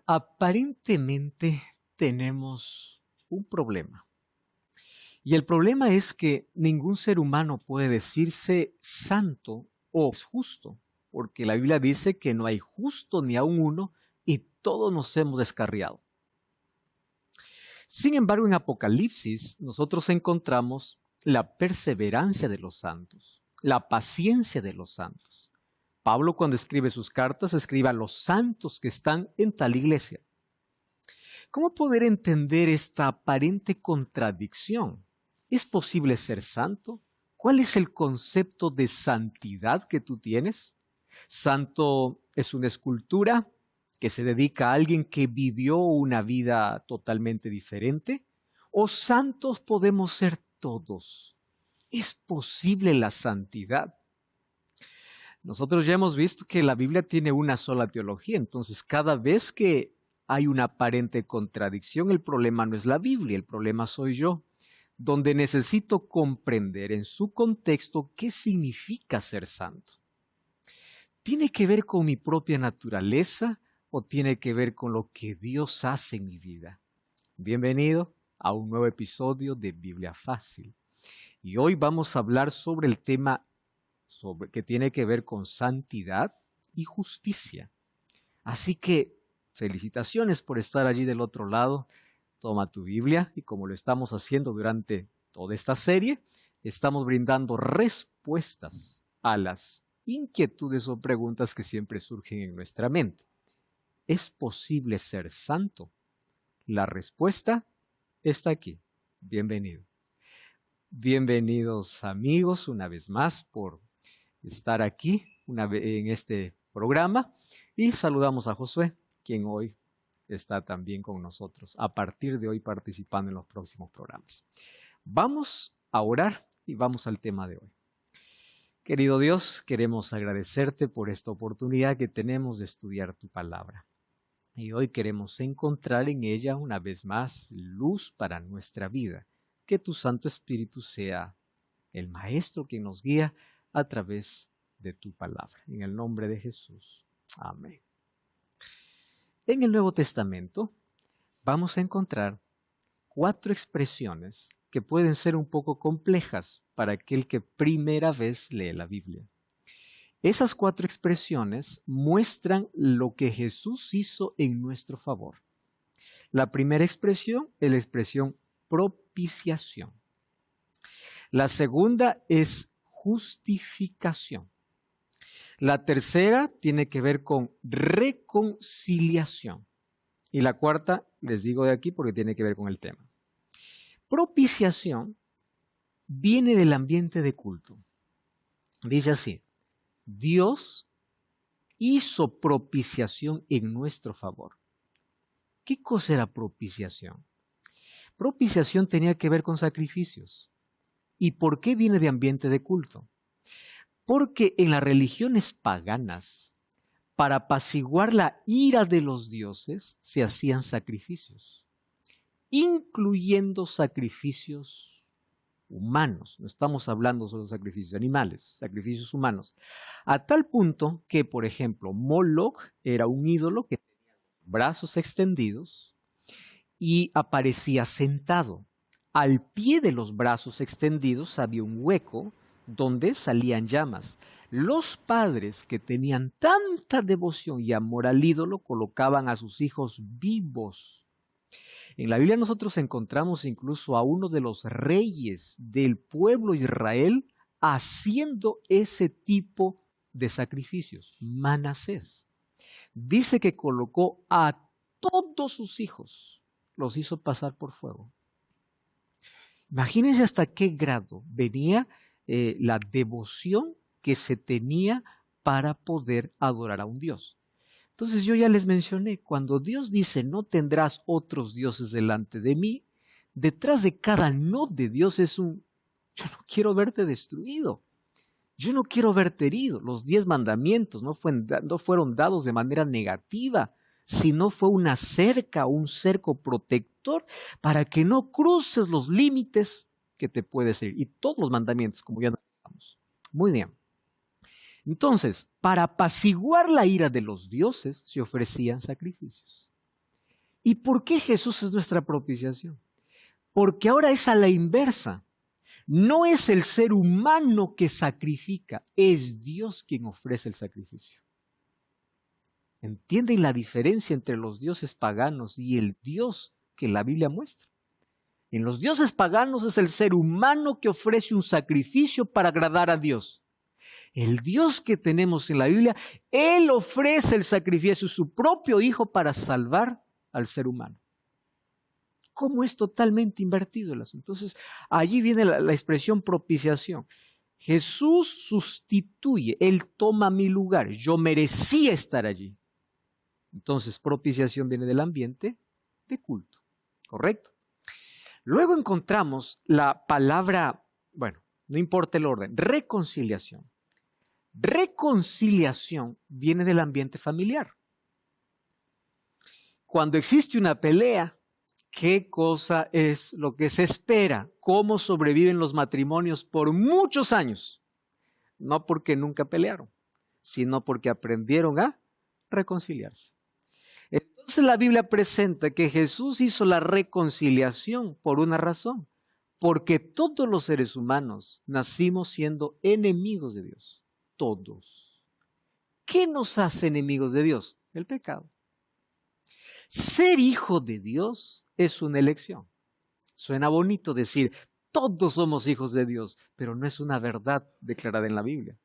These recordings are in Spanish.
Aparentemente tenemos un problema. Y el problema es que ningún ser humano puede decirse santo o justo, porque la Biblia dice que no hay justo ni aun uno y todos nos hemos descarriado. Sin embargo, en Apocalipsis nosotros encontramos la perseverancia de los santos, la paciencia de los santos. Pablo, cuando escribe sus cartas, escribe a los santos que están en tal iglesia. ¿Cómo poder entender esta aparente contradicción? ¿Es posible ser santo? ¿Cuál es el concepto de santidad que tú tienes? ¿Santo es una escultura que se dedica a alguien que vivió una vida totalmente diferente? ¿O santos podemos ser todos? ¿Es posible la santidad? Nosotros ya hemos visto que la Biblia tiene una sola teología, entonces cada vez que hay una aparente contradicción, el problema no es la Biblia, el problema soy yo, donde necesito comprender en su contexto qué significa ser santo. ¿Tiene que ver con mi propia naturaleza o tiene que ver con lo que Dios hace en mi vida? Bienvenido a un nuevo episodio de Biblia Fácil. Y hoy vamos a hablar sobre el tema que tiene que ver con santidad y justicia. Así que felicitaciones por estar allí del otro lado. Toma tu Biblia y como lo estamos haciendo durante toda esta serie, estamos brindando respuestas a las inquietudes o preguntas que siempre surgen en nuestra mente. ¿Es posible ser santo? La respuesta está aquí. Bienvenido. Bienvenidos amigos una vez más por estar aquí en este programa y saludamos a Josué, quien hoy está también con nosotros, a partir de hoy participando en los próximos programas. Vamos a orar y vamos al tema de hoy. Querido Dios, queremos agradecerte por esta oportunidad que tenemos de estudiar tu palabra. Y hoy queremos encontrar en ella una vez más luz para nuestra vida. Que tu Santo Espíritu sea el Maestro que nos guía a través de tu palabra. En el nombre de Jesús. Amén. En el Nuevo Testamento vamos a encontrar 4 expresiones que pueden ser un poco complejas para aquel que primera vez lee la Biblia. Esas 4 expresiones muestran lo que Jesús hizo en nuestro favor. La primera expresión es la expresión propiciación. La segunda es justificación. La tercera tiene que ver con reconciliación. Y la cuarta, les digo de aquí porque tiene que ver con el tema. Propiciación viene del ambiente de culto. Dice así: Dios hizo propiciación en nuestro favor. ¿Qué cosa era propiciación? Propiciación tenía que ver con sacrificios. ¿Y por qué viene de ambiente de culto? Porque en las religiones paganas, para apaciguar la ira de los dioses, se hacían sacrificios, incluyendo sacrificios humanos. No estamos hablando solo de sacrificios animales, sacrificios humanos. A tal punto que, por ejemplo, Moloch era un ídolo que tenía los brazos extendidos y aparecía sentado. Al pie de los brazos extendidos había un hueco donde salían llamas. Los padres que tenían tanta devoción y amor al ídolo colocaban a sus hijos vivos. En la Biblia nosotros encontramos incluso a uno de los reyes del pueblo de Israel haciendo ese tipo de sacrificios, Manasés. Dice que colocó a todos sus hijos, los hizo pasar por fuego. Imagínense hasta qué grado venía la devoción que se tenía para poder adorar a un Dios. Entonces yo ya les mencioné, cuando Dios dice no tendrás otros dioses delante de mí, detrás de cada no de Dios es un yo no quiero verte destruido, yo no quiero verte herido. Los 10 mandamientos no fueron dados de manera negativa, sino fue una cerca, un cerco protector para que no cruces los límites que te puedes ir. Y todos los mandamientos, como ya analizamos. Muy bien. Entonces, para apaciguar la ira de los dioses, se ofrecían sacrificios. ¿Y por qué Jesús es nuestra propiciación? Porque ahora es a la inversa. No es el ser humano que sacrifica, es Dios quien ofrece el sacrificio. ¿Entienden la diferencia entre los dioses paganos y el Dios que la Biblia muestra? En los dioses paganos es el ser humano que ofrece un sacrificio para agradar a Dios. El Dios que tenemos en la Biblia, Él ofrece el sacrificio de su propio Hijo para salvar al ser humano. ¿Cómo es totalmente invertido el asunto? Entonces, allí viene la expresión propiciación. Jesús sustituye, Él toma mi lugar. Yo merecía estar allí. Entonces, propiciación viene del ambiente de culto. ¿Correcto? Luego encontramos la palabra, bueno, no importa el orden, reconciliación. Reconciliación viene del ambiente familiar. Cuando existe una pelea, ¿qué cosa es lo que se espera? ¿Cómo sobreviven los matrimonios por muchos años? No porque nunca pelearon, sino porque aprendieron a reconciliarse. Entonces la Biblia presenta que Jesús hizo la reconciliación por una razón, porque todos los seres humanos nacimos siendo enemigos de Dios, todos. ¿Qué nos hace enemigos de Dios? El pecado. Ser hijo de Dios es una elección. Suena bonito decir, todos somos hijos de Dios, pero no es una verdad declarada en la Biblia.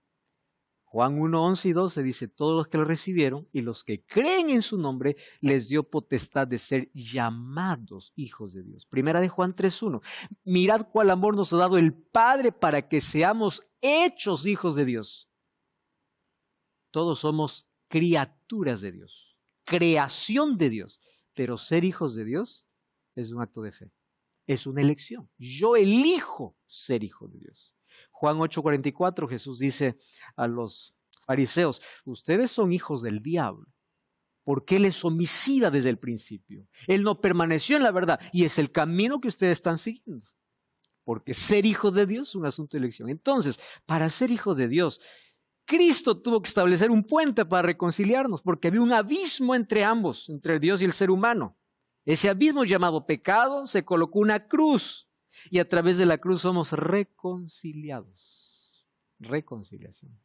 Juan 1, 11 y 12 dice, todos los que lo recibieron y los que creen en su nombre, les dio potestad de ser llamados hijos de Dios. Primera de Juan 3, 1. Mirad cuál amor nos ha dado el Padre para que seamos hechos hijos de Dios. Todos somos criaturas de Dios, creación de Dios, pero ser hijos de Dios es un acto de fe, es una elección. Yo elijo ser hijo de Dios. Juan 8:44, Jesús dice a los fariseos, ustedes son hijos del diablo, porque él es homicida desde el principio. Él no permaneció en la verdad y es el camino que ustedes están siguiendo. Porque ser hijo de Dios es un asunto de elección. Entonces, para ser hijo de Dios, Cristo tuvo que establecer un puente para reconciliarnos, porque había un abismo entre ambos, entre Dios y el ser humano. Ese abismo llamado pecado se colocó una cruz. Y a través de la cruz somos reconciliados. Reconciliación.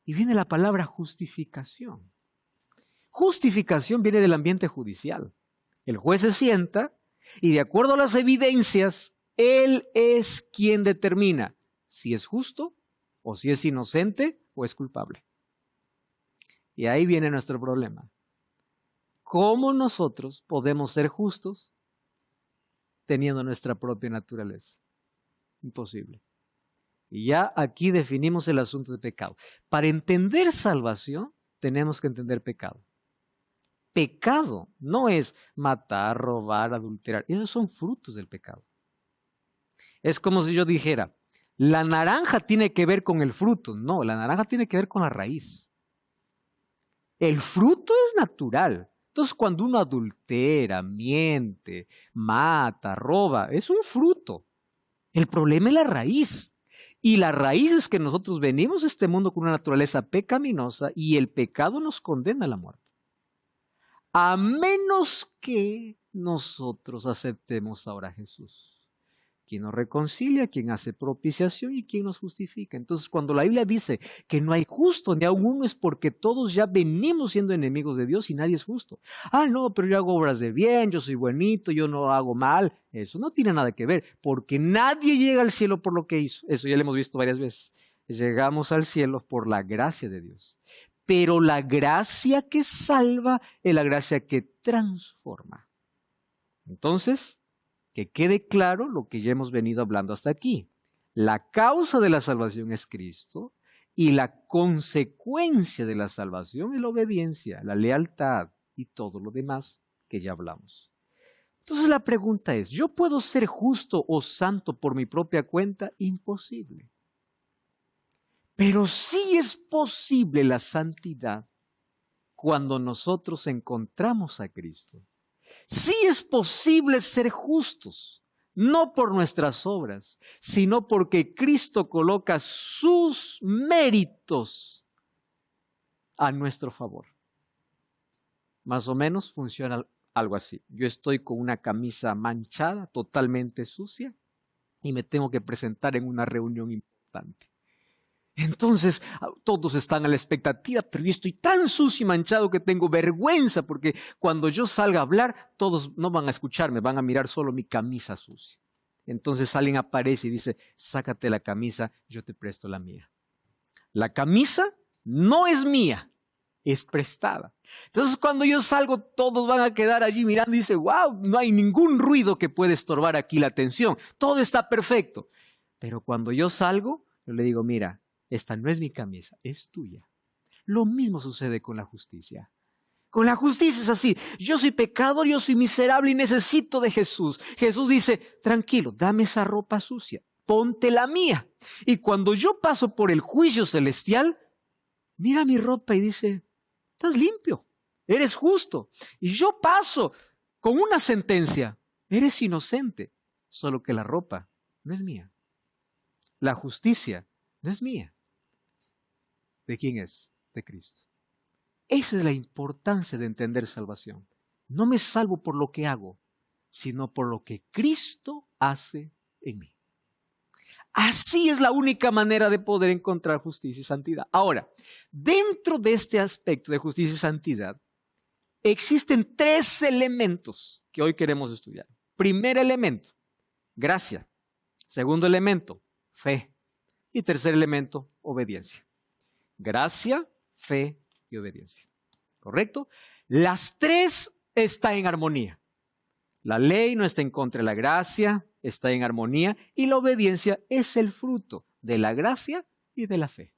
Y viene la palabra justificación. Justificación viene del ambiente judicial. El juez se sienta y de acuerdo a las evidencias, él es quien determina si es justo o si es inocente o es culpable. Y ahí viene nuestro problema. ¿Cómo nosotros podemos ser justos teniendo nuestra propia naturaleza? Imposible. Y ya aquí definimos el asunto de pecado. Para entender salvación, tenemos que entender pecado. Pecado no es matar, robar, adulterar. Esos son frutos del pecado. Es como si yo dijera, la naranja tiene que ver con el fruto. No, la naranja tiene que ver con la raíz. El fruto es natural. Entonces, cuando uno adultera, miente, mata, roba, es un fruto. El problema es la raíz. Y la raíz es que nosotros venimos a este mundo con una naturaleza pecaminosa y el pecado nos condena a la muerte. A menos que nosotros aceptemos ahora a Jesús, quien nos reconcilia, quien hace propiciación y quien nos justifica. Entonces, cuando la Biblia dice que no hay justo ni aún uno, es porque todos ya venimos siendo enemigos de Dios y nadie es justo. Ah, no, pero yo hago obras de bien, yo soy buenito, yo no hago mal. Eso no tiene nada que ver, porque nadie llega al cielo por lo que hizo. Eso ya lo hemos visto varias veces. Llegamos al cielo por la gracia de Dios. Pero la gracia que salva es la gracia que transforma. Entonces, que quede claro lo que ya hemos venido hablando hasta aquí. La causa de la salvación es Cristo y la consecuencia de la salvación es la obediencia, la lealtad y todo lo demás que ya hablamos. Entonces la pregunta es, ¿yo puedo ser justo o santo por mi propia cuenta? Imposible. Pero sí es posible la santidad cuando nosotros encontramos a Cristo. Sí es posible ser justos, no por nuestras obras, sino porque Cristo coloca sus méritos a nuestro favor. Más o menos funciona algo así. Yo estoy con una camisa manchada, totalmente sucia, y me tengo que presentar en una reunión importante. Entonces, todos están a la expectativa, pero yo estoy tan sucio y manchado que tengo vergüenza, porque cuando yo salga a hablar, todos no van a escucarme, van a mirar solo mi camisa sucia. Entonces alguien aparece y dice, sácate la camisa, yo te presto la mía. La camisa no es mía, es prestada. Entonces cuando yo salgo, todos van a quedar allí mirando y dicen, wow, no hay ningún ruido que pueda estorbar aquí la atención. Todo está perfecto. Pero cuando yo salgo, yo le digo, mira, esta no es mi camisa, es tuya. Lo mismo sucede con la justicia. Con la justicia es así. Yo soy pecador, yo soy miserable y necesito de Jesús. Jesús dice, tranquilo, dame esa ropa sucia, ponte la mía. Y cuando yo paso por el juicio celestial, mira mi ropa y dice, estás limpio, eres justo. Y yo paso con una sentencia, eres inocente, solo que la ropa no es mía. La justicia no es mía. ¿De quién es? De Cristo. Esa es la importancia de entender salvación. No me salvo por lo que hago, sino por lo que Cristo hace en mí. Así es la única manera de poder encontrar justicia y santidad. Ahora, dentro de este aspecto de justicia y santidad, existen 3 elementos que hoy queremos estudiar. Primer elemento, gracia. Segundo elemento, fe. Y tercer elemento, obediencia. Gracia, fe y obediencia. ¿Correcto? Las 3 están en armonía. La ley no está en contra de la gracia, está en armonía, y la obediencia es el fruto de la gracia y de la fe.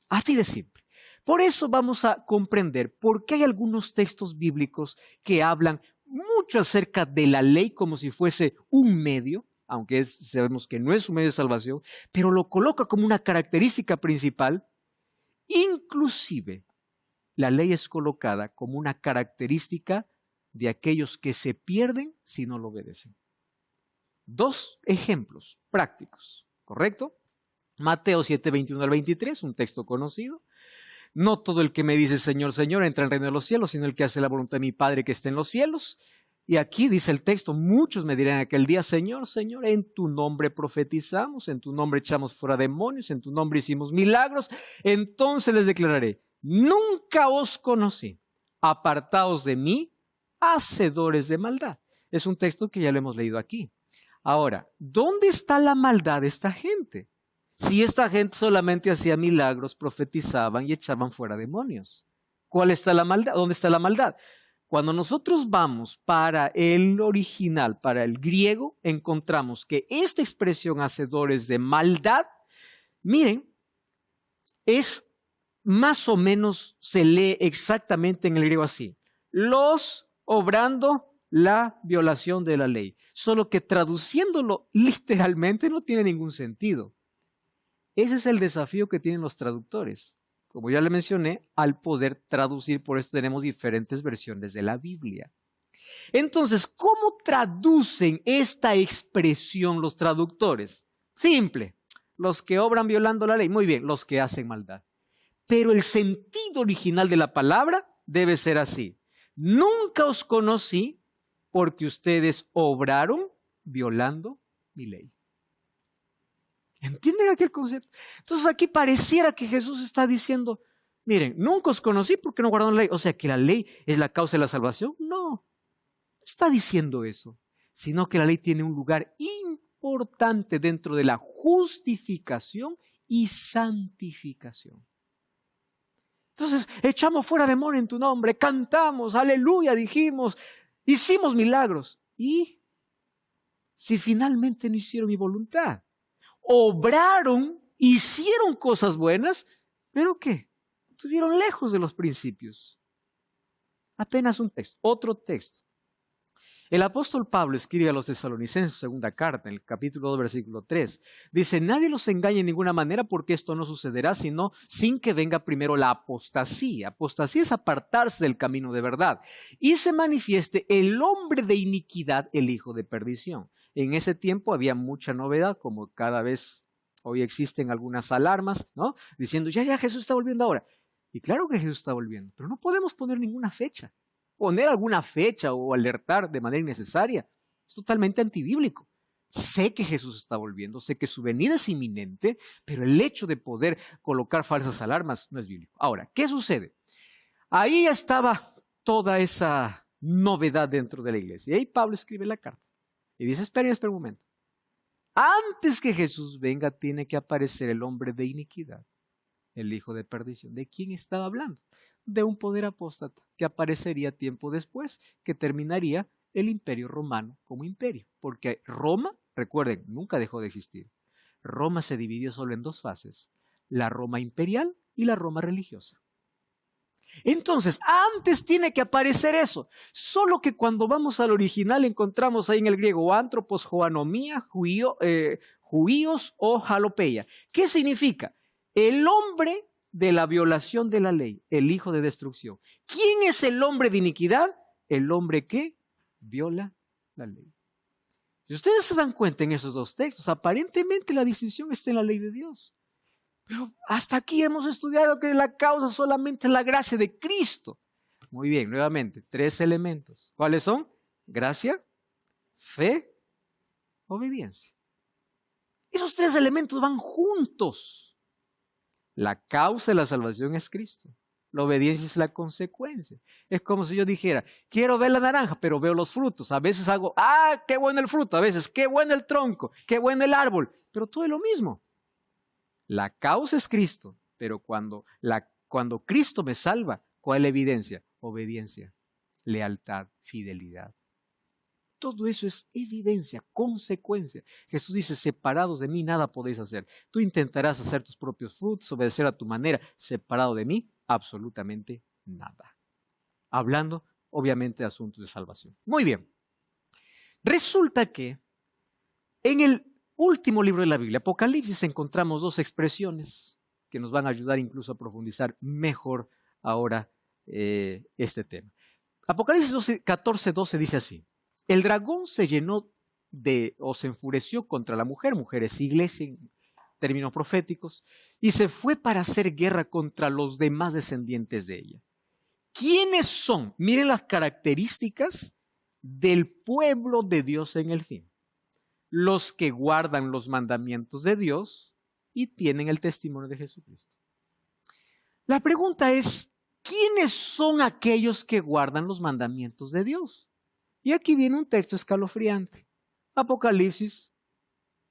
Así de simple. Por eso vamos a comprender por qué hay algunos textos bíblicos que hablan mucho acerca de la ley como si fuese un medio, aunque sabemos que no es un medio de salvación, pero lo coloca como una característica principal. Inclusive, la ley es colocada como una característica de aquellos que se pierden si no lo obedecen. 2 ejemplos prácticos, ¿correcto? Mateo 7, 21 al 23, un texto conocido. No todo el que me dice Señor, Señor entra en el reino de los cielos, sino el que hace la voluntad de mi Padre que está en los cielos. Y aquí dice el texto, muchos me dirán aquel día, Señor, Señor, en tu nombre profetizamos, en tu nombre echamos fuera demonios, en tu nombre hicimos milagros. Entonces les declararé, nunca os conocí, apartaos de mí, hacedores de maldad. Es un texto que ya lo hemos leído aquí. Ahora, ¿dónde está la maldad de esta gente? Si esta gente solamente hacía milagros, profetizaban y echaban fuera demonios. ¿Cuál está la maldad? ¿Dónde está la maldad? Cuando nosotros vamos para el original, para el griego, encontramos que esta expresión hacedores de maldad, miren, es más o menos, se lee exactamente en el griego así. Los obrando la violación de la ley. Solo que traduciéndolo literalmente no tiene ningún sentido. Ese es el desafío que tienen los traductores. Como ya le mencioné, al poder traducir, por eso tenemos diferentes versiones de la Biblia. Entonces, ¿cómo traducen esta expresión los traductores? Simple, los que obran violando la ley. Muy bien, los que hacen maldad. Pero el sentido original de la palabra debe ser así. Nunca os conocí porque ustedes obraron violando mi ley. ¿Entienden aquel concepto? Entonces aquí pareciera que Jesús está diciendo, miren, nunca os conocí porque no guardaron la ley. O sea, que la ley es la causa de la salvación. No está diciendo eso, sino que la ley tiene un lugar importante dentro de la justificación y santificación. Entonces, echamos fuera demonios en tu nombre, cantamos, aleluya, dijimos, hicimos milagros. ¿Y si finalmente no hicieron mi voluntad? Obraron, hicieron cosas buenas, ¿pero qué? Estuvieron lejos de los principios. Apenas un texto, otro texto. El apóstol Pablo escribe a los tesalonicenses, su segunda carta, en el capítulo 2, versículo 3. Dice, nadie los engañe en ninguna manera porque esto no sucederá sino sin que venga primero la apostasía. Apostasía es apartarse del camino de verdad. Y se manifieste el hombre de iniquidad, el hijo de perdición. En ese tiempo había mucha novedad, como cada vez hoy existen algunas alarmas, ¿no? Diciendo, ya Jesús está volviendo ahora. Y claro que Jesús está volviendo, pero no podemos poner ninguna fecha. poner alguna fecha o alertar de manera innecesaria. Es totalmente antibíblico. Sé que Jesús está volviendo, sé que su venida es inminente, pero el hecho de poder colocar falsas alarmas no es bíblico. Ahora, ¿qué sucede? Ahí estaba toda esa novedad dentro de la iglesia. Y ahí Pablo escribe la carta y dice, espera un momento. Antes que Jesús venga, tiene que aparecer el hombre de iniquidad, el hijo de perdición. ¿De quién estaba hablando? De un poder apóstata que aparecería tiempo después, que terminaría el imperio romano como imperio. Porque Roma, recuerden, nunca dejó de existir. Roma se dividió solo en dos fases, la Roma imperial y la Roma religiosa. Entonces, antes tiene que aparecer eso. Solo que cuando vamos al original encontramos ahí en el griego antropos, joanomía, juíos o jalopeia. ¿Qué significa? El hombre de la violación de la ley, el hijo de destrucción. ¿Quién es el hombre de iniquidad? El hombre que viola la ley. Si ustedes se dan cuenta en esos dos textos, aparentemente la distinción está en la ley de Dios. Pero hasta aquí hemos estudiado que la causa solamente es la gracia de Cristo. Muy bien, nuevamente, 3 elementos. ¿Cuáles son? Gracia, fe, obediencia. Esos 3 elementos van juntos. La causa de la salvación es Cristo. La obediencia es la consecuencia. Es como si yo dijera, quiero ver la naranja, pero veo los frutos. A veces hago, qué bueno el fruto. A veces, qué bueno el tronco, qué bueno el árbol. Pero todo es lo mismo. La causa es Cristo, pero cuando Cristo me salva, ¿cuál es la evidencia? Obediencia, lealtad, fidelidad. Todo eso es evidencia, consecuencia. Jesús dice, separados de mí nada podéis hacer. Tú intentarás hacer tus propios frutos, obedecer a tu manera. Separado de mí, absolutamente nada. Hablando, obviamente, de asuntos de salvación. Muy bien. Resulta que en el último libro de la Biblia, Apocalipsis, encontramos 2 expresiones que nos van a ayudar incluso a profundizar mejor ahora este tema. Apocalipsis 14:12 dice así, el dragón se llenó o se enfureció contra la mujer es iglesia en términos proféticos, y se fue para hacer guerra contra los demás descendientes de ella. ¿Quiénes son? Miren las características del pueblo de Dios en el fin. Los que guardan los mandamientos de Dios y tienen el testimonio de Jesucristo. La pregunta es, ¿quiénes son aquellos que guardan los mandamientos de Dios? Y aquí viene un texto escalofriante. Apocalipsis,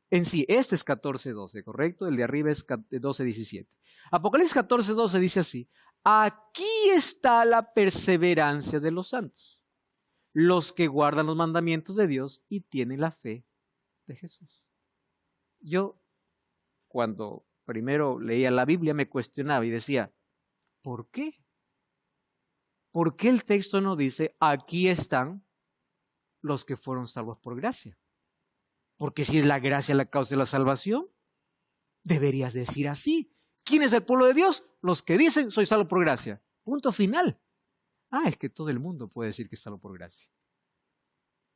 en sí, este es 14:12, ¿correcto? El de arriba es 12:17. Apocalipsis 14:12 dice así, aquí está la perseverancia de los santos, los que guardan los mandamientos de Dios y tienen la fe de Jesús. Yo, cuando primero leía la Biblia, me cuestionaba y decía, ¿por qué? ¿Por qué el texto no dice, aquí están los que fueron salvos por gracia? Porque si es la gracia la causa de la salvación, deberías decir así. ¿Quién es el pueblo de Dios? Los que dicen, soy salvo por gracia. Punto final. Es que todo el mundo puede decir que es salvo por gracia.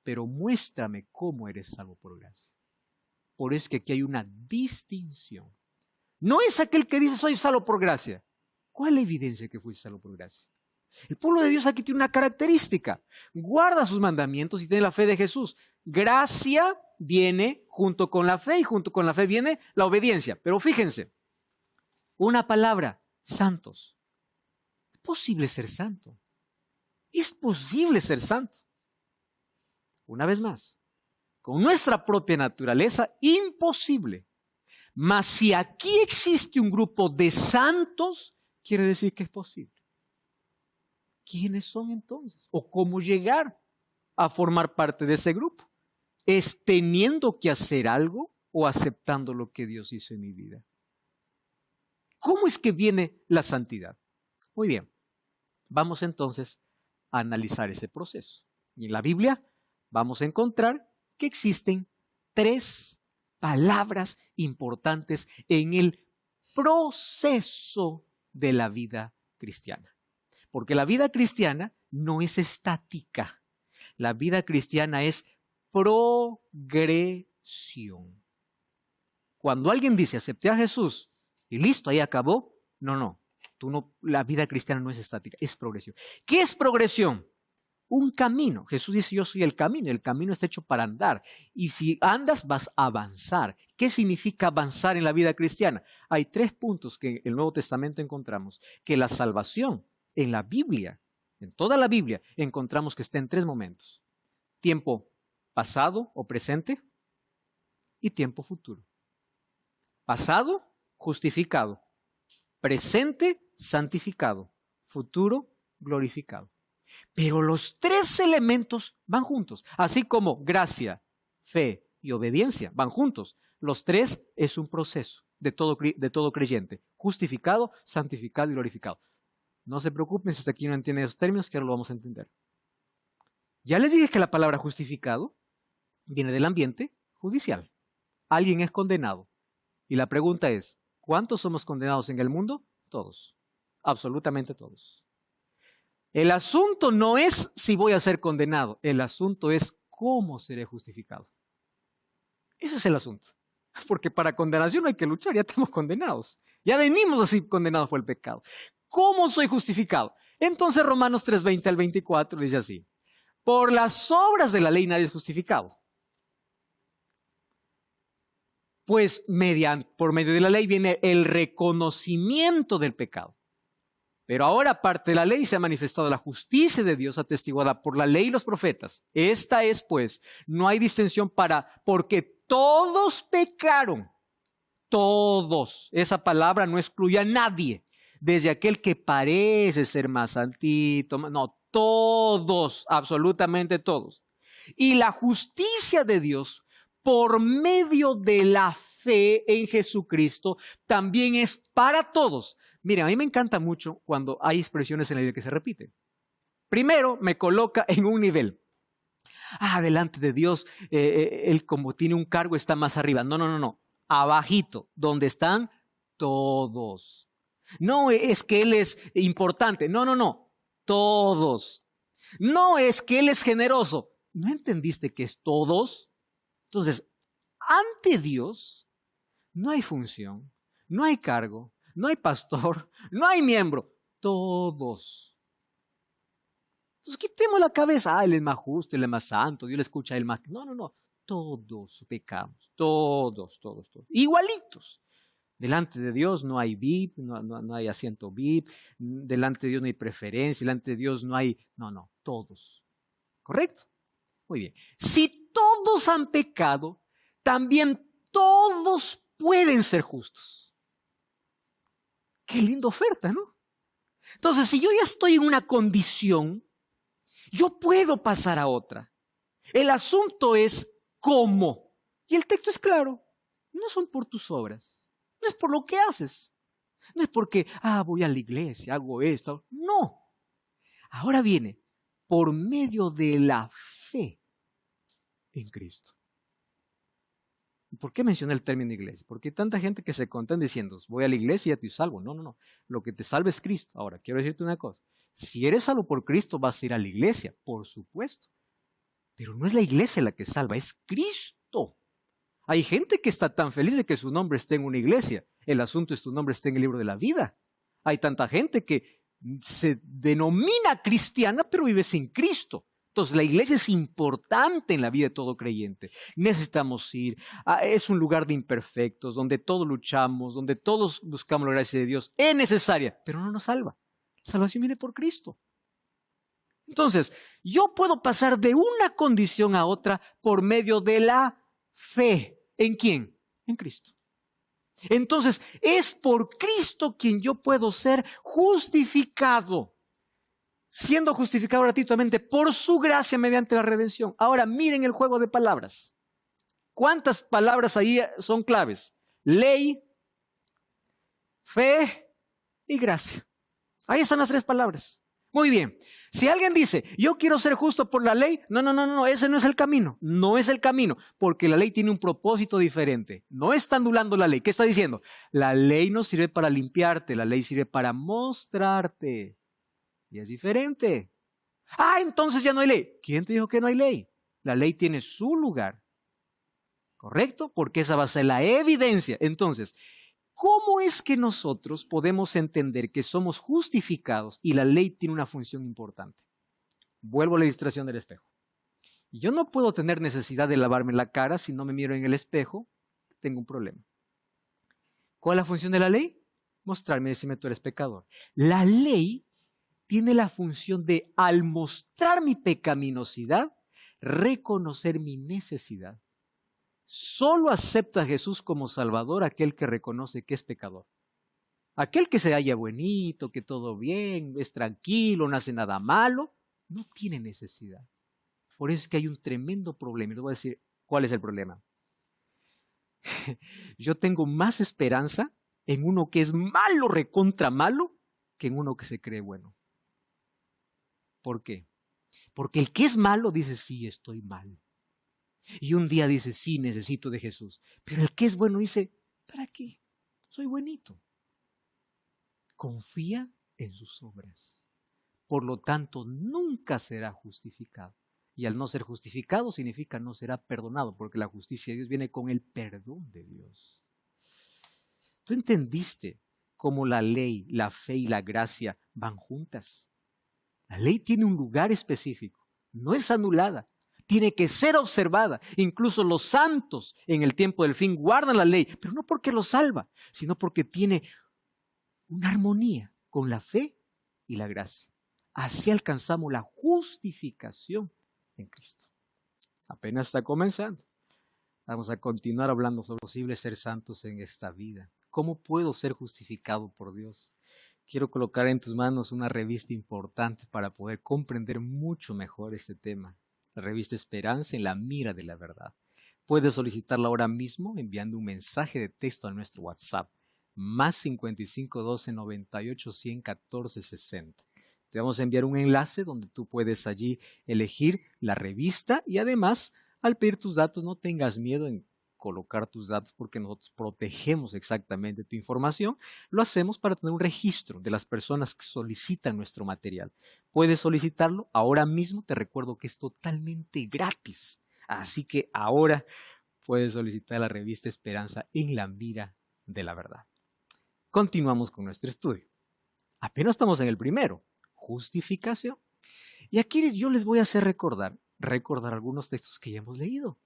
Pero muéstrame cómo eres salvo por gracia. Por eso es que aquí hay una distinción. No es aquel que dice soy salvo por gracia. ¿Cuál es la evidencia que fuiste salvo por gracia? El pueblo de Dios aquí tiene una característica. Guarda sus mandamientos y tiene la fe de Jesús. Gracia viene junto con la fe y junto con la fe viene la obediencia. Pero fíjense, una palabra, santos. ¿Es posible ser santo? ¿Es posible ser santo? Una vez más, con nuestra propia naturaleza, imposible. Mas si aquí existe un grupo de santos, quiere decir que es posible. ¿Quiénes son entonces? ¿O cómo llegar a formar parte de ese grupo? ¿Es teniendo que hacer algo o aceptando lo que Dios hizo en mi vida? ¿Cómo es que viene la santidad? Muy bien, vamos entonces a analizar ese proceso. Y en la Biblia vamos a encontrar que existen 3 palabras importantes en el proceso de la vida cristiana. Porque la vida cristiana no es estática. La vida cristiana es progresión. Cuando alguien dice, acepté a Jesús y listo, ahí acabó. No. La vida cristiana no es estática, es progresión. ¿Qué es progresión? un camino. Jesús dice, yo soy el camino, y el camino está hecho para andar. Y si andas, vas a avanzar. ¿Qué significa avanzar en la vida cristiana? Hay 3 puntos que en el Nuevo Testamento encontramos. Que la salvación en la Biblia, en toda la Biblia, encontramos que está en 3 momentos. Tiempo pasado o presente y tiempo futuro. Pasado, justificado. Presente, santificado. Futuro, glorificado. Pero los 3 elementos van juntos, así como gracia, fe y obediencia van juntos. Los 3 es un proceso de todo creyente, justificado, santificado y glorificado. No se preocupen si hasta aquí no entienden esos términos, que ahora lo vamos a entender. Ya les dije que la palabra justificado viene del ambiente judicial. Alguien es condenado. Y la pregunta es, ¿cuántos somos condenados en el mundo? Todos, absolutamente todos. El asunto no es si voy a ser condenado, el asunto es cómo seré justificado. Ese es el asunto. Porque para condenación no hay que luchar, ya estamos condenados. Ya venimos así condenados por el pecado. ¿Cómo soy justificado? Entonces Romanos 3:20 al 24 dice así. Por las obras de la ley nadie es justificado. Pues por medio de la ley viene el reconocimiento del pecado. Pero ahora, aparte de la ley, se ha manifestado la justicia de Dios atestiguada por la ley y los profetas. Esta es, pues, no hay distinción porque todos pecaron. Todos. Esa palabra no excluye a nadie. Desde aquel que parece ser más santito. No, todos, absolutamente todos. Y la justicia de Dios, por medio de la fe en Jesucristo, también es para todos. Miren, a mí me encanta mucho cuando hay expresiones en la Biblia que se repiten. Primero, me coloca en un nivel. Delante de Dios, Él como tiene un cargo está más arriba. No. Abajito, donde están todos. No es que Él es importante. No. Todos. No es que Él es generoso. ¿No entendiste que es todos? Entonces, ante Dios no hay función, no hay cargo, no hay pastor, no hay miembro, todos. Entonces quitemos la cabeza, Él es más justo, Él es más santo, Dios le escucha a Él más. No, todos pecamos, todos. Igualitos. Delante de Dios no hay VIP, no hay asiento VIP, delante de Dios no hay preferencia, delante de Dios no hay, todos. ¿Correcto? Muy bien. Si todos han pecado, también todos pueden ser justos. Qué linda oferta, ¿no? Entonces, si yo ya estoy en una condición, yo puedo pasar a otra. El asunto es cómo. Y el texto es claro. No son por tus obras. No es por lo que haces. No es porque, voy a la iglesia, hago esto. No. Ahora viene, por medio de la fe en Cristo. ¿Por qué mencioné el término iglesia? Porque hay tanta gente que se contan diciendo, voy a la iglesia y ya estoy salvo. No. Lo que te salva es Cristo. Ahora, quiero decirte una cosa. Si eres salvo por Cristo, vas a ir a la iglesia, por supuesto. Pero no es la iglesia la que salva, es Cristo. Hay gente que está tan feliz de que su nombre esté en una iglesia. El asunto es que tu nombre esté en el libro de la vida. Hay tanta gente que se denomina cristiana, pero vive sin Cristo. Entonces, la iglesia es importante en la vida de todo creyente. Necesitamos ir. Es un lugar de imperfectos, donde todos luchamos, donde todos buscamos la gracia de Dios. Es necesaria, pero no nos salva. La salvación viene por Cristo. Entonces, yo puedo pasar de una condición a otra por medio de la fe. ¿En quién? En Cristo. Entonces, es por Cristo quien yo puedo ser justificado. Siendo justificado gratuitamente por su gracia mediante la redención. Ahora miren el juego de palabras. ¿Cuántas palabras ahí son claves? Ley, fe y gracia. Ahí están las 3 palabras. Muy bien. Si alguien dice, yo quiero ser justo por la ley, no, ese no es el camino. No es el camino, porque la ley tiene un propósito diferente. No está anulando la ley. ¿Qué está diciendo? La ley no sirve para limpiarte, la ley sirve para mostrarte. Y es diferente. Entonces ya no hay ley. ¿Quién te dijo que no hay ley? La ley tiene su lugar. ¿Correcto? Porque esa va a ser la evidencia. Entonces, ¿cómo es que nosotros podemos entender que somos justificados y la ley tiene una función importante? Vuelvo a la ilustración del espejo. Y yo no puedo tener necesidad de lavarme la cara si no me miro en el espejo, tengo un problema. ¿Cuál es la función de la ley? Mostrarme y decirme tú eres pecador. La ley tiene la función de, al mostrar mi pecaminosidad, reconocer mi necesidad. Solo acepta a Jesús como Salvador aquel que reconoce que es pecador. Aquel que se halla bonito, que todo bien, es tranquilo, no hace nada malo, no tiene necesidad. Por eso es que hay un tremendo problema. Y les voy a decir cuál es el problema. Yo tengo más esperanza en uno que es malo, recontra malo, que en uno que se cree bueno. ¿Por qué? Porque el que es malo dice, sí, estoy mal. Y un día dice, sí, necesito de Jesús. Pero el que es bueno dice, ¿para qué? Soy buenito. Confía en sus obras. Por lo tanto, nunca será justificado. Y al no ser justificado significa no será perdonado, porque la justicia de Dios viene con el perdón de Dios. ¿Tú entendiste cómo la ley, la fe y la gracia van juntas? La ley tiene un lugar específico, no es anulada, tiene que ser observada. Incluso los santos en el tiempo del fin guardan la ley, pero no porque los salva, sino porque tiene una armonía con la fe y la gracia. Así alcanzamos la justificación en Cristo. Apenas está comenzando. Vamos a continuar hablando sobre posible ser santos en esta vida. ¿Cómo puedo ser justificado por Dios? Quiero colocar en tus manos una revista importante para poder comprender mucho mejor este tema. La revista Esperanza en la mira de la verdad. Puedes solicitarla ahora mismo enviando un mensaje de texto a nuestro WhatsApp. Más 55 12 98 100 14 60. Te vamos a enviar un enlace donde tú puedes allí elegir la revista y además, al pedir tus datos, no tengas miedo en colocar tus datos porque nosotros protegemos exactamente tu información. Lo hacemos para tener un registro de las personas que solicitan nuestro material. Puedes solicitarlo ahora mismo. Te recuerdo que es totalmente gratis. Así que ahora puedes solicitar la revista Esperanza en la mira de la verdad. Continuamos con nuestro estudio. Apenas estamos en el primero, justificación. Y aquí yo les voy a hacer recordar algunos textos que ya hemos leído.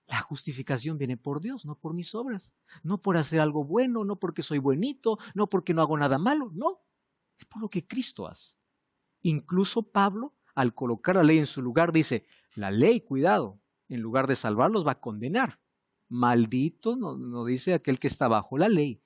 La justificación viene por Dios, no por mis obras. No por hacer algo bueno, no porque soy buenito, no porque no hago nada malo. No, es por lo que Cristo hace. Incluso Pablo, al colocar la ley en su lugar, dice, la ley, cuidado, en lugar de salvarlos va a condenar. Maldito, no dice aquel que está bajo la ley.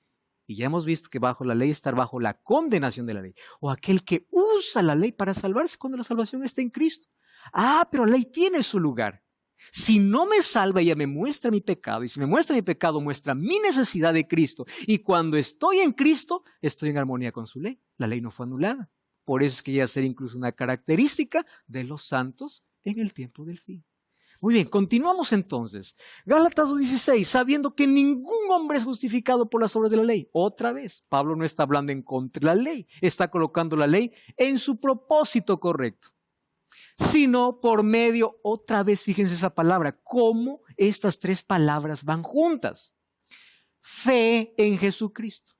Y ya hemos visto que bajo la ley estar bajo la condenación de la ley. O aquel que usa la ley para salvarse cuando la salvación está en Cristo. Ah, pero la ley tiene su lugar. Si no me salva, ella me muestra mi pecado. Y si me muestra mi pecado, muestra mi necesidad de Cristo. Y cuando estoy en Cristo, estoy en armonía con su ley. La ley no fue anulada. Por eso es que llega a ser incluso una característica de los santos en el tiempo del fin. Muy bien, continuamos entonces. Gálatas 2:16, sabiendo que ningún hombre es justificado por las obras de la ley. Otra vez, Pablo no está hablando en contra de la ley. Está colocando la ley en su propósito correcto. Sino por medio, otra vez, fíjense esa palabra, cómo estas tres palabras van juntas. Fe en Jesucristo.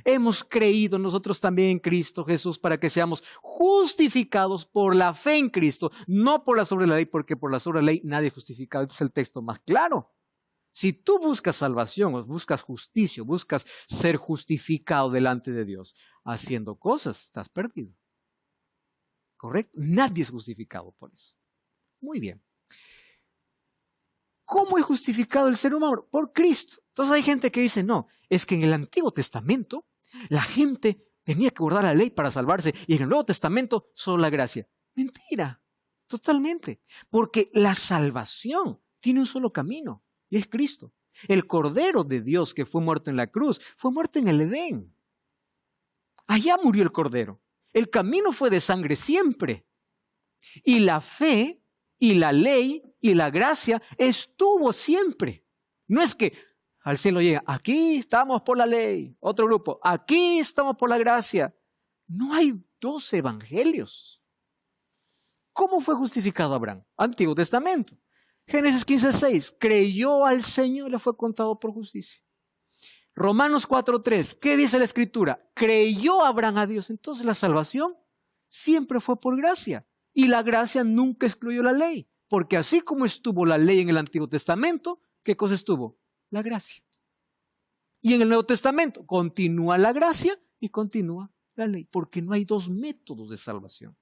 Hemos creído nosotros también en Cristo Jesús para que seamos justificados por la fe en Cristo, no por las obras de la ley, porque por las obras de la ley nadie es justificado. Este es el texto más claro. Si tú buscas salvación, o buscas justicia, buscas ser justificado delante de Dios, haciendo cosas, estás perdido. ¿Correcto? Nadie es justificado por eso. Muy bien. ¿Cómo es justificado el ser humano? Por Cristo. Entonces hay gente que dice, no, es que en el Antiguo Testamento la gente tenía que guardar la ley para salvarse y en el Nuevo Testamento solo la gracia. Mentira, totalmente. Porque la salvación tiene un solo camino y es Cristo. El Cordero de Dios que fue muerto en la cruz, fue muerto en el Edén. Allá murió el Cordero. El camino fue de sangre siempre. Y la fe y la ley y la gracia estuvo siempre. No es que al cielo llega, aquí estamos por la ley, otro grupo, aquí estamos por la gracia. No hay dos evangelios. ¿Cómo fue justificado Abraham? Antiguo Testamento. Génesis 15:6, creyó al Señor y le fue contado por justicia. Romanos 4:3, ¿qué dice la Escritura? Creyó Abraham a Dios. Entonces la salvación siempre fue por gracia. Y la gracia nunca excluyó la ley, porque así como estuvo la ley en el Antiguo Testamento, ¿qué cosa estuvo? La gracia. Y en el Nuevo Testamento continúa la gracia y continúa la ley, porque no hay dos métodos de salvación.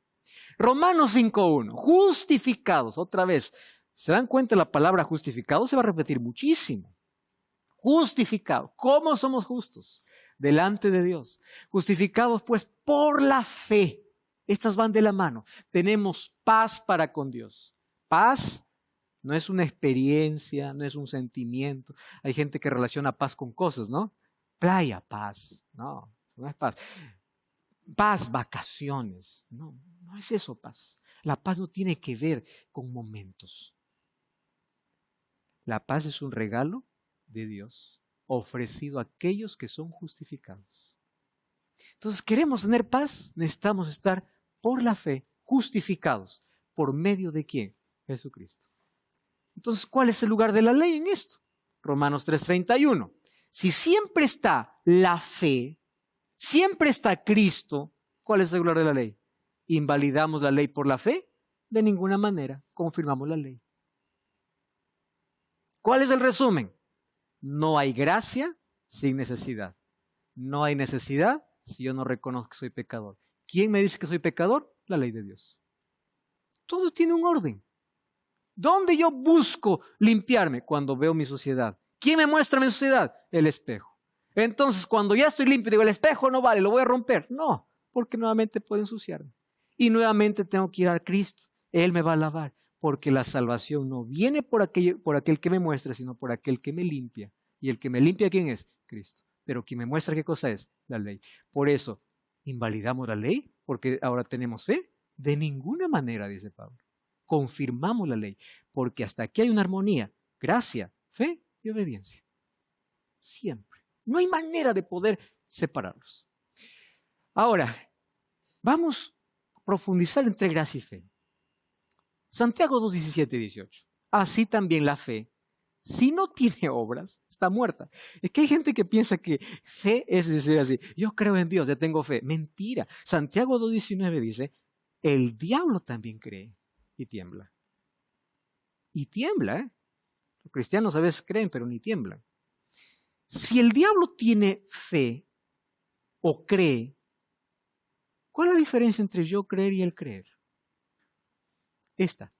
Romanos 5.1, justificados, otra vez. ¿Se dan cuenta? La palabra justificado se va a repetir muchísimo. Justificados. ¿Cómo somos justos? Delante de Dios. Justificados pues por la fe. Estas van de la mano. Tenemos paz para con Dios. Paz no es una experiencia, no es un sentimiento. Hay gente que relaciona paz con cosas, ¿no? Playa, paz. No, eso no es paz. Paz, vacaciones. No, no es eso paz. La paz no tiene que ver con momentos. La paz es un regalo de Dios ofrecido a aquellos que son justificados. Entonces, ¿queremos tener paz? Necesitamos estar por la fe justificados. ¿Por medio de quién? Jesucristo. Entonces, ¿cuál es el lugar de la ley en esto? Romanos 3:31. Si siempre está la fe, siempre está Cristo, ¿cuál es el lugar de la ley? ¿Invalidamos la ley por la fe? De ninguna manera, confirmamos la ley. ¿Cuál es el resumen? No hay gracia sin necesidad. No hay necesidad si yo no reconozco que soy pecador. ¿Quién me dice que soy pecador? La ley de Dios. Todo tiene un orden. ¿Dónde yo busco limpiarme? Cuando veo mi sociedad. ¿Quién me muestra mi sociedad? El espejo. Entonces, cuando ya estoy limpio, digo, el espejo no vale, lo voy a romper. No, porque nuevamente puedo ensuciarme. Y nuevamente tengo que ir a Cristo. Él me va a lavar. Porque la salvación no viene por aquel que me muestra, sino por aquel que me limpia. ¿Y el que me limpia quién es? Cristo. Pero quien me muestra qué cosa es, la ley. Por eso, ¿invalidamos la ley? Porque ahora tenemos fe. De ninguna manera, dice Pablo. Confirmamos la ley. Porque hasta aquí hay una armonía. Gracia, fe y obediencia. Siempre. No hay manera de poder separarlos. Ahora, vamos a profundizar entre gracia y fe. Santiago 2:17-18. Así también la fe, si no tiene obras, está muerta. Es que hay gente que piensa que fe es decir así, yo creo en Dios, ya tengo fe. Mentira. Santiago 2:19 dice, el diablo también cree y tiembla. Y tiembla, ¿eh? Los cristianos a veces creen, pero ni tiemblan. Si el diablo tiene fe o cree, ¿cuál es la diferencia entre yo creer y él creer? Esta.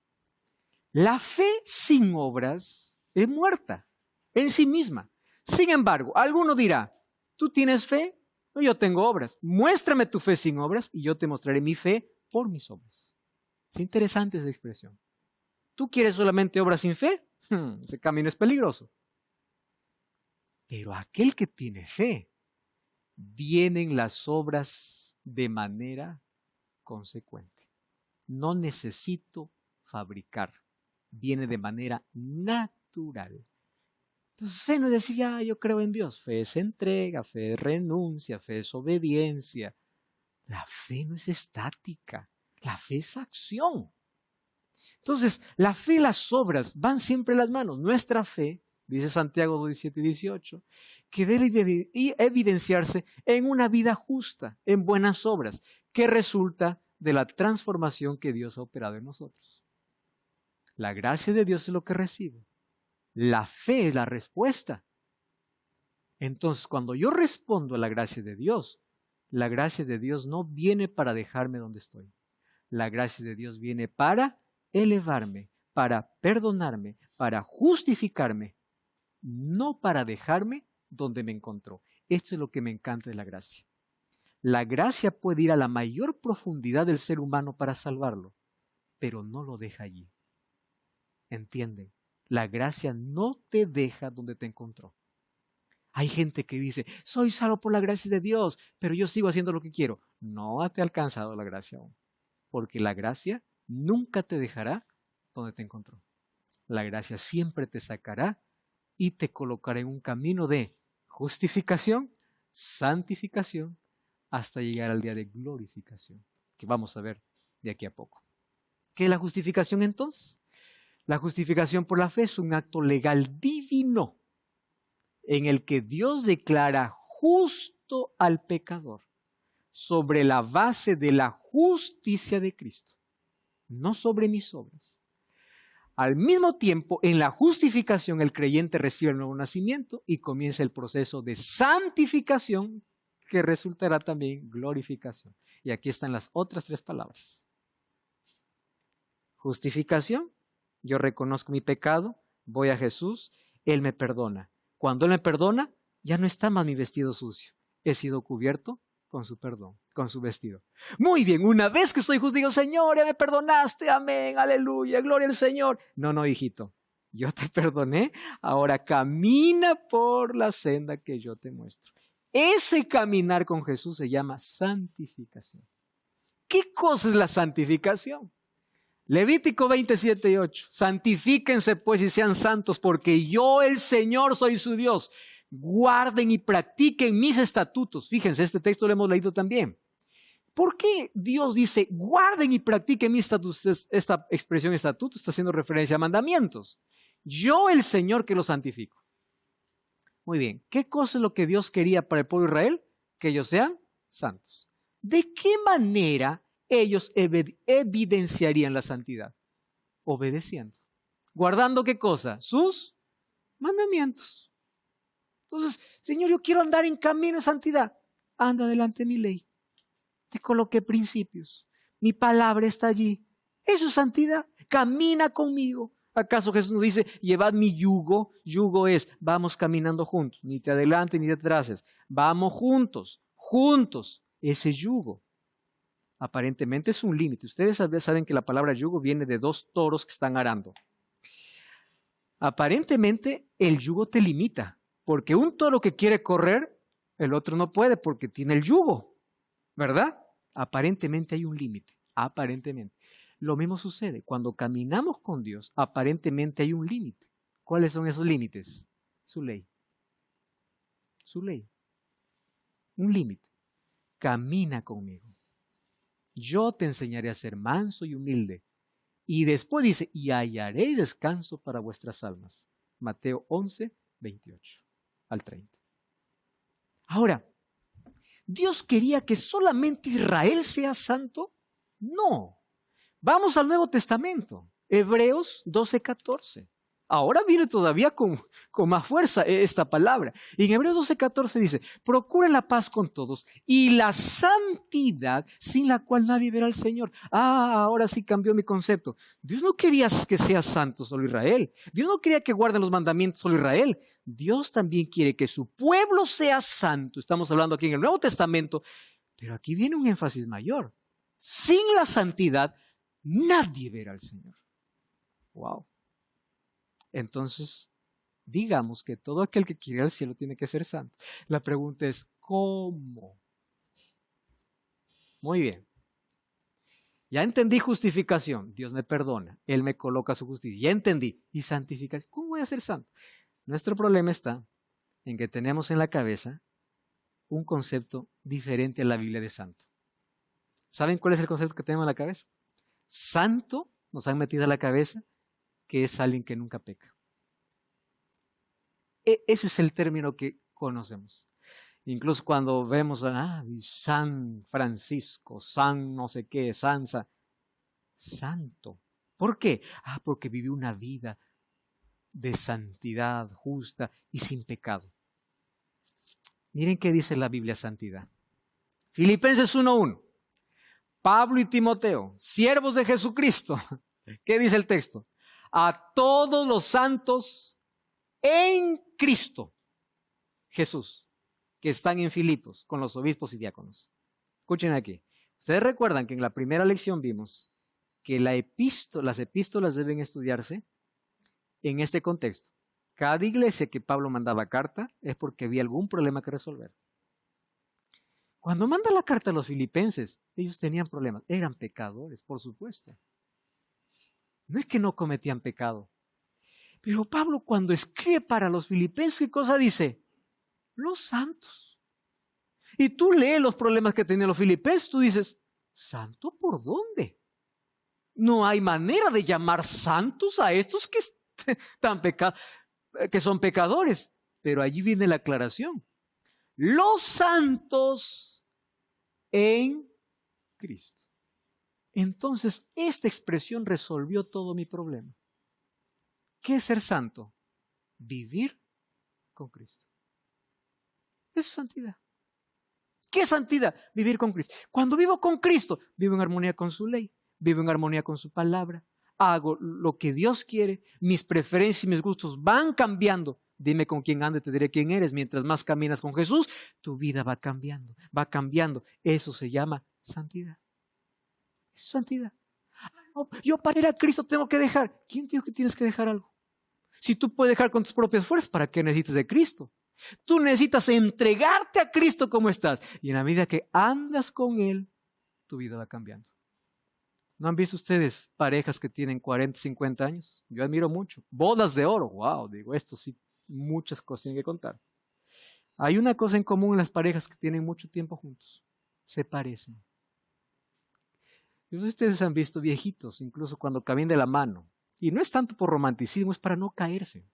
La fe sin obras es muerta en sí misma. Sin embargo, alguno dirá, ¿tú tienes fe? No, yo tengo obras. Muéstrame tu fe sin obras y yo te mostraré mi fe por mis obras. Es interesante esa expresión. ¿Tú quieres solamente obras sin fe? Ese camino es peligroso. Pero aquel que tiene fe, vienen las obras de manera consecuente. No necesito fabricar. Viene de manera natural. Entonces, fe no es decir, yo creo en Dios. Fe es entrega, fe es renuncia, fe es obediencia. La fe no es estática. La fe es acción. Entonces, la fe y las obras van siempre en las manos. Nuestra fe, dice Santiago 2:17-18, que debe evidenciarse en una vida justa, en buenas obras, que resulta de la transformación que Dios ha operado en nosotros. La gracia de Dios es lo que recibo. La fe es la respuesta. Entonces, cuando yo respondo a la gracia de Dios no viene para dejarme donde estoy. La gracia de Dios viene para elevarme, para perdonarme, para justificarme, no para dejarme donde me encontró. Esto es lo que me encanta de la gracia. La gracia puede ir a la mayor profundidad del ser humano para salvarlo, pero no lo deja allí. ¿Entienden? La gracia no te deja donde te encontró. Hay gente que dice, soy salvo por la gracia de Dios, pero yo sigo haciendo lo que quiero. No te ha alcanzado la gracia aún, porque la gracia nunca te dejará donde te encontró. La gracia siempre te sacará y te colocará en un camino de justificación, santificación, hasta llegar al día de glorificación, que vamos a ver de aquí a poco. ¿Qué es la justificación entonces? La justificación por la fe es un acto legal divino en el que Dios declara justo al pecador sobre la base de la justicia de Cristo. no sobre mis obras. Al mismo tiempo, en la justificación, el creyente recibe el nuevo nacimiento y comienza el proceso de santificación que resultará también glorificación. Y aquí están las otras 3 palabras. Justificación, yo reconozco mi pecado, voy a Jesús, Él me perdona. Cuando Él me perdona, ya no está más mi vestido sucio. He sido cubierto con su perdón, con su vestido. Muy bien, una vez que soy justo, digo, Señor, ya me perdonaste, amén, aleluya, gloria al Señor. No, hijito, yo te perdoné, ahora camina por la senda que yo te muestro. Ese caminar con Jesús se llama santificación. ¿Qué cosa es la santificación? Levítico 27:8. Santifíquense pues y sean santos, porque yo, el Señor, soy su Dios. Guarden y practiquen mis estatutos. Fíjense, este texto lo hemos leído también. ¿Por qué Dios dice guarden y practiquen mis estatutos? Esta expresión estatuto está haciendo referencia a mandamientos. Yo, el Señor, que los santifico. Muy bien, ¿qué cosa es lo que Dios quería para el pueblo de Israel? Que ellos sean santos. ¿De qué manera ellos evidenciarían la santidad? Obedeciendo. ¿Guardando qué cosa? Sus mandamientos. Entonces, Señor, yo quiero andar en camino de santidad. Anda delante de mi ley. Te coloqué principios. Mi palabra está allí. Eso es santidad. Camina conmigo. ¿Acaso Jesús nos dice, llevad mi yugo? Yugo es, vamos caminando juntos. Ni te adelantes ni te atrases. Vamos juntos, juntos. Ese yugo. Aparentemente es un límite. Ustedes saben que la palabra yugo viene de 2 toros que están arando. Aparentemente el yugo te limita. Porque un toro que quiere correr, el otro no puede porque tiene el yugo. ¿Verdad? Aparentemente hay un límite. Aparentemente. Lo mismo sucede. Cuando caminamos con Dios, aparentemente hay un límite. ¿Cuáles son esos límites? Su ley. Su ley. Un límite. Camina conmigo. Yo te enseñaré a ser manso y humilde. Y después dice, y hallaréis descanso para vuestras almas. Mateo 11:28 al 30. Ahora, ¿Dios quería que solamente Israel sea santo? No. Vamos al Nuevo Testamento, Hebreos 12:14. Ahora viene todavía con más fuerza esta palabra. Y en Hebreos 12:14 dice, procuren la paz con todos y la santidad sin la cual nadie verá al Señor. Ahora sí cambió mi concepto. Dios no quería que sea santo solo Israel. Dios no quería que guarden los mandamientos solo Israel. Dios también quiere que su pueblo sea santo. Estamos hablando aquí en el Nuevo Testamento, pero aquí viene un énfasis mayor. Sin la santidad, nadie verá al Señor. Wow. Entonces, digamos que todo aquel que quiere ir al cielo tiene que ser santo. La pregunta es, ¿cómo? Muy bien. Ya entendí justificación. Dios me perdona. Él me coloca su justicia. Ya entendí. ¿Y santificación? ¿Cómo voy a ser santo? Nuestro problema está en que tenemos en la cabeza un concepto diferente a la Biblia de santo. ¿Saben cuál es el concepto que tenemos en la cabeza? Santo nos han metido a la cabeza que es alguien que nunca peca. Ese es el término que conocemos. Incluso cuando vemos a San Francisco, San no sé qué, Sansa, santo. ¿Por qué? Porque vivió una vida de santidad justa y sin pecado. Miren qué dice la Biblia santidad. Filipenses 1:1. Pablo y Timoteo, siervos de Jesucristo. ¿Qué dice el texto? A todos los santos en Cristo Jesús, que están en Filipos con los obispos y diáconos. Escuchen aquí. Ustedes recuerdan que en la primera lección vimos que las epístolas deben estudiarse en este contexto. Cada iglesia que Pablo mandaba carta es porque había algún problema que resolver. Cuando manda la carta a los filipenses, ellos tenían problemas. Eran pecadores, por supuesto. No es que no cometían pecado. Pero Pablo cuando escribe para los filipenses, ¿qué cosa dice? Los santos. Y tú lees los problemas que tenían los filipenses, tú dices, ¿santo por dónde? No hay manera de llamar santos a estos que son pecadores. Pero allí viene la aclaración. Los santos en Cristo. Entonces, esta expresión resolvió todo mi problema. ¿Qué es ser santo? Vivir con Cristo. Eso es santidad. ¿Qué es santidad? Vivir con Cristo. Cuando vivo con Cristo, vivo en armonía con su ley, vivo en armonía con su palabra, hago lo que Dios quiere, mis preferencias y mis gustos van cambiando. Dime con quién andas, te diré quién eres. Mientras más caminas con Jesús, tu vida va cambiando, va cambiando. Eso se llama santidad. Eso es santidad. No, yo para ir a Cristo tengo que dejar. ¿Quién te dijo que tienes que dejar algo? Si tú puedes dejar con tus propias fuerzas, ¿para qué necesitas de Cristo? Tú necesitas entregarte a Cristo como estás. Y en la medida que andas con Él, tu vida va cambiando. ¿No han visto ustedes parejas que tienen 40, 50 años? Yo admiro mucho. Bodas de oro. Wow, digo, esto sí, muchas cosas tienen que contar. Hay una cosa en común en las parejas que tienen mucho tiempo juntos. Se parecen. Y ustedes han visto viejitos, incluso cuando caminan de la mano. Y no es tanto por romanticismo, es para no caerse.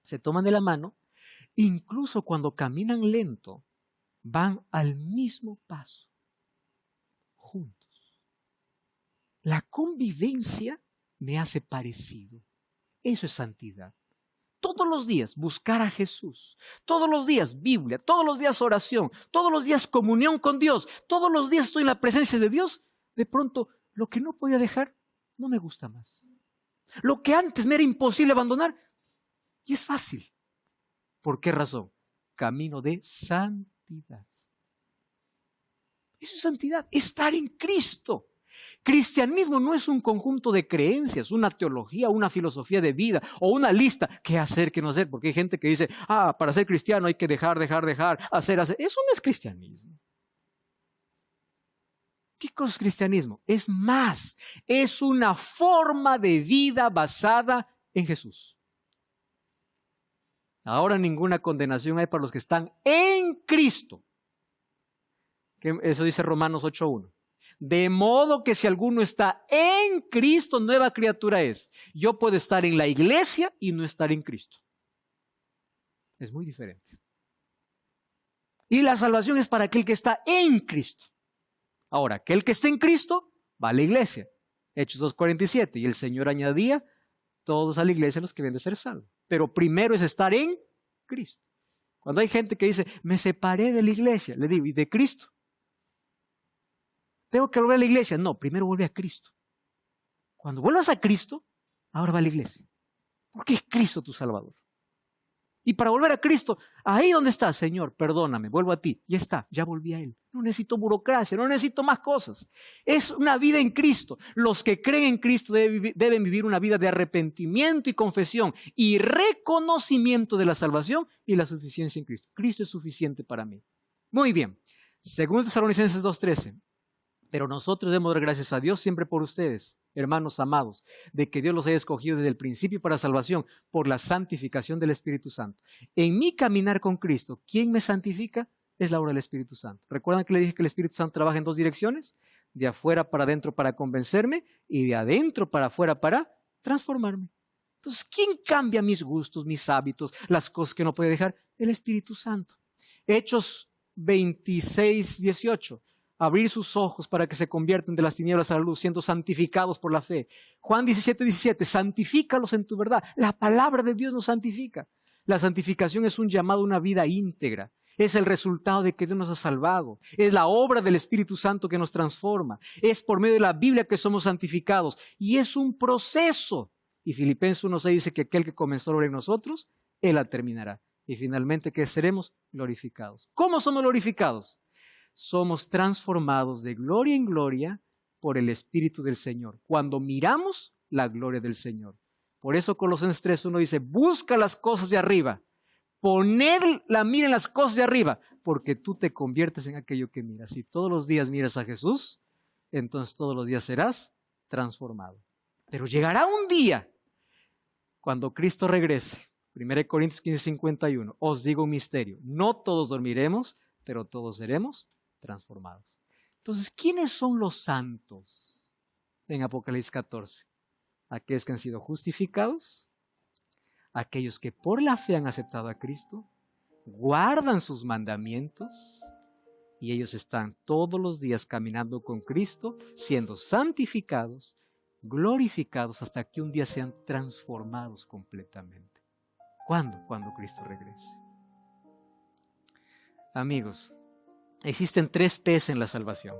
Se toman de la mano, incluso cuando caminan lento, van al mismo paso, juntos. La convivencia me hace parecido. Eso es santidad. Todos los días buscar a Jesús, todos los días Biblia, todos los días oración, todos los días comunión con Dios, todos los días estoy en la presencia de Dios. De pronto, lo que no podía dejar, no me gusta más. Lo que antes me era imposible abandonar, y es fácil. ¿Por qué razón? Camino de santidad. Eso es santidad, estar en Cristo. Cristianismo no es un conjunto de creencias, una teología, una filosofía de vida o una lista, qué hacer, qué no hacer, porque hay gente que dice, para ser cristiano hay que dejar, hacer. Eso no es cristianismo. ¿Qué cosa es cristianismo? Es más, es una forma de vida basada en Jesús. Ahora ninguna condenación hay para los que están en Cristo. Eso dice Romanos 8:1. De modo que si alguno está en Cristo, nueva criatura es. Yo puedo estar en la iglesia y no estar en Cristo. Es muy diferente. Y la salvación es para aquel que está en Cristo. Ahora, aquel que está en Cristo va a la iglesia. Hechos 2:47. Y el Señor añadía todos a la iglesia los que deben de ser salvos. Pero primero es estar en Cristo. Cuando hay gente que dice, me separé de la iglesia, le digo, ¿y de Cristo? ¿Tengo que volver a la iglesia? No, primero vuelve a Cristo. Cuando vuelvas a Cristo, ahora va a la iglesia. Porque es Cristo tu Salvador. Y para volver a Cristo, ahí donde estás, Señor, perdóname, vuelvo a ti. Ya está, ya volví a Él. No necesito burocracia, no necesito más cosas. Es una vida en Cristo. Los que creen en Cristo deben vivir una vida de arrepentimiento y confesión y reconocimiento de la salvación y la suficiencia en Cristo. Cristo es suficiente para mí. Muy bien. 2 Tesalonicenses 2:13. Pero nosotros debemos dar gracias a Dios siempre por ustedes, hermanos amados, de que Dios los haya escogido desde el principio para salvación por la santificación del Espíritu Santo. En mi caminar con Cristo, ¿quién me santifica? Es la obra del Espíritu Santo. ¿Recuerdan que le dije que el Espíritu Santo trabaja en dos direcciones? De afuera para adentro para convencerme y de adentro para afuera para transformarme. Entonces, ¿quién cambia mis gustos, mis hábitos, las cosas que no puede dejar? El Espíritu Santo. Hechos 26:18. Abrir sus ojos para que se conviertan de las tinieblas a la luz, siendo santificados por la fe. Juan 17:17, santifícalos en tu verdad. La palabra de Dios nos santifica. La santificación es un llamado a una vida íntegra. Es el resultado de que Dios nos ha salvado. Es la obra del Espíritu Santo que nos transforma. Es por medio de la Biblia que somos santificados. Y es un proceso. Y Filipenses 1:6 dice que aquel que comenzó la obra en nosotros, Él la terminará. Y finalmente que seremos glorificados. ¿Cómo somos glorificados? Somos transformados de gloria en gloria por el Espíritu del Señor. Cuando miramos la gloria del Señor. Por eso Colosenses 3:1 dice, busca las cosas de arriba. Poned la mira en las cosas de arriba, porque tú te conviertes en aquello que miras. Si todos los días miras a Jesús, entonces todos los días serás transformado. Pero llegará un día cuando Cristo regrese. 1 Corintios 15:51. Os digo un misterio. No todos dormiremos, pero todos seremos transformados. Entonces, ¿quiénes son los santos en Apocalipsis 14? Aquellos que han sido justificados, aquellos que por la fe han aceptado a Cristo, guardan sus mandamientos Y ellos están todos los días caminando con Cristo, siendo santificados, glorificados, hasta que un día sean transformados completamente. ¿Cuándo? Cuando Cristo regrese. Amigos, existen 3 P's en la salvación.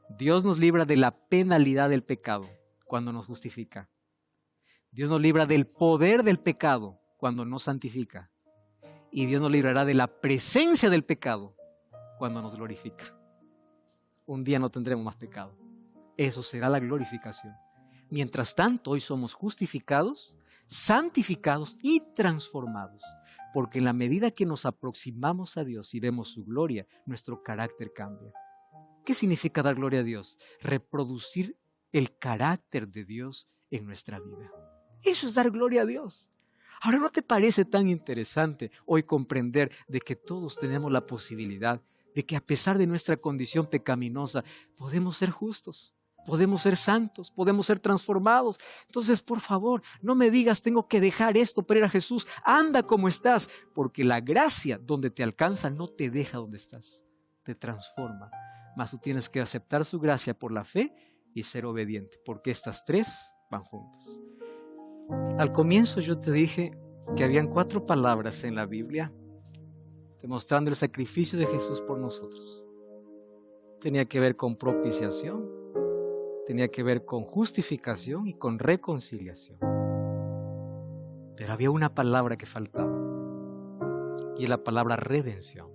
Dios nos libra de la penalidad del pecado cuando nos justifica. Dios nos libra del poder del pecado cuando nos santifica. Y Dios nos librará de la presencia del pecado cuando nos glorifica. Un día no tendremos más pecado. Eso será la glorificación. Mientras tanto, hoy somos justificados, santificados y transformados. Porque en la medida que nos aproximamos a Dios y vemos su gloria, nuestro carácter cambia. ¿Qué significa dar gloria a Dios? Reproducir el carácter de Dios en nuestra vida. Eso es dar gloria a Dios. Ahora, ¿no te parece tan interesante hoy comprender de que todos tenemos la posibilidad de que a pesar de nuestra condición pecaminosa, podemos ser justos, podemos ser santos, podemos ser transformados? Entonces, por favor, no me digas, tengo que dejar esto para ir a Jesús. Anda como estás, porque la gracia donde te alcanza no te deja donde estás, te transforma. Mas tú tienes que aceptar su gracia por la fe y ser obediente, porque estas 3 van juntas. Al comienzo yo te dije que habían 4 palabras en la Biblia demostrando el sacrificio de Jesús por nosotros. Tenía que ver con propiciación, tenía que ver con justificación y con reconciliación. Pero había una palabra que faltaba, y es la palabra redención.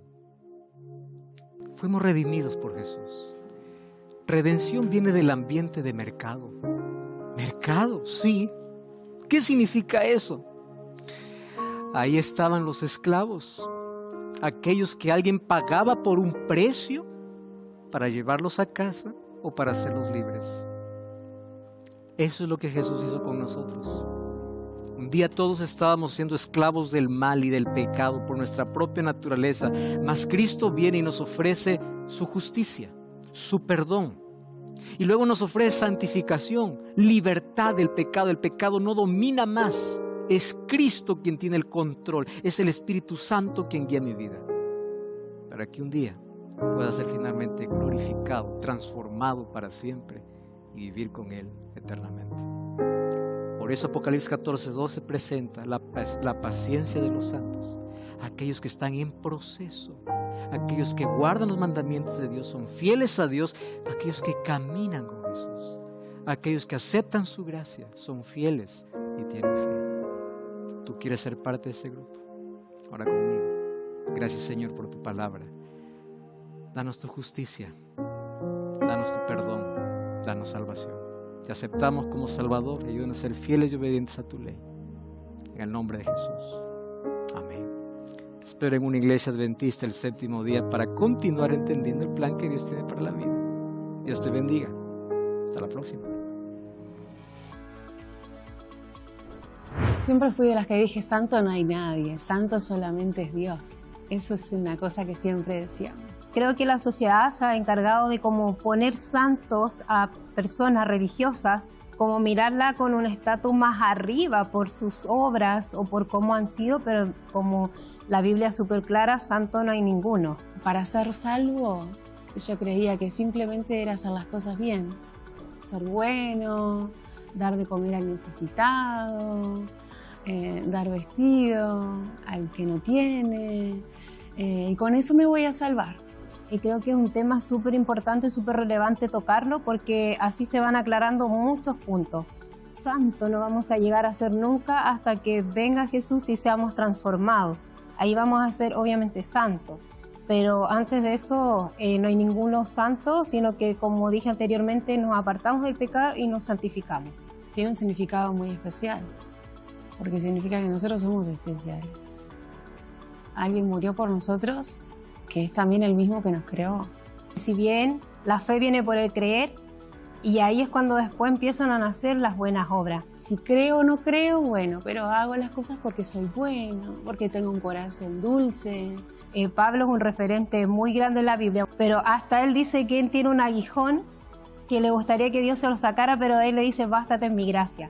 Fuimos redimidos por Jesús. Redención viene del ambiente de mercado. ¿Mercado? Sí. ¿Qué significa eso? Ahí estaban los esclavos, aquellos que alguien pagaba por un precio para llevarlos a casa o para hacerlos libres. Eso es lo que Jesús hizo con nosotros. Un día todos estábamos siendo esclavos del mal y del pecado por nuestra propia naturaleza, mas Cristo viene y nos ofrece su justicia, su perdón. Y luego nos ofrece santificación, libertad del pecado. El pecado no domina más. Es Cristo quien tiene el control. Es el Espíritu Santo quien guía mi vida. Para que un día pueda ser finalmente glorificado, transformado para siempre y vivir con Él eternamente. Por eso Apocalipsis 14:12 presenta la paciencia de los santos. Aquellos que están en proceso, aquellos que guardan los mandamientos de Dios, son fieles a Dios, aquellos que caminan con Jesús, aquellos que aceptan su gracia, son fieles y tienen fe. ¿Tú quieres ser parte de ese grupo? Ora conmigo. Gracias, Señor, por tu palabra. Danos tu justicia, danos tu perdón, danos salvación. Te aceptamos como Salvador y ayúdanos a ser fieles y obedientes a tu ley. En el nombre de Jesús. Amén. Te espero en una iglesia adventista el 7º día para continuar entendiendo el plan que Dios tiene para la vida. Dios te bendiga. Hasta la próxima. Siempre fui de las que dije, santo no hay nadie, santo solamente es Dios. Eso es una cosa que siempre decíamos. Creo que la sociedad se ha encargado de como poner santos a personas religiosas, como mirarla con un estatus más arriba por sus obras o por cómo han sido, pero como la Biblia es súper clara, santo no hay ninguno. Para ser salvo, yo creía que simplemente era hacer las cosas bien. Ser bueno, dar de comer al necesitado, dar vestido al que no tiene, y con eso me voy a salvar. Y creo que es un tema súper importante, súper relevante tocarlo, porque así se van aclarando muchos puntos. Santo no vamos a llegar a ser nunca hasta que venga Jesús y seamos transformados. Ahí vamos a ser obviamente santos. Pero antes de eso no hay ninguno santo, sino que, como dije anteriormente, nos apartamos del pecado y nos santificamos. Tiene un significado muy especial, porque significa que nosotros somos especiales. Alguien murió por nosotros, que es también el mismo que nos creó. Si bien la fe viene por el creer, y ahí es cuando después empiezan a nacer las buenas obras. Si creo o no creo, bueno, pero hago las cosas porque soy bueno, porque tengo un corazón dulce. Pablo es un referente muy grande en la Biblia, pero hasta él dice que él tiene un aguijón que le gustaría que Dios se lo sacara, pero él le dice, bástate en mi gracia.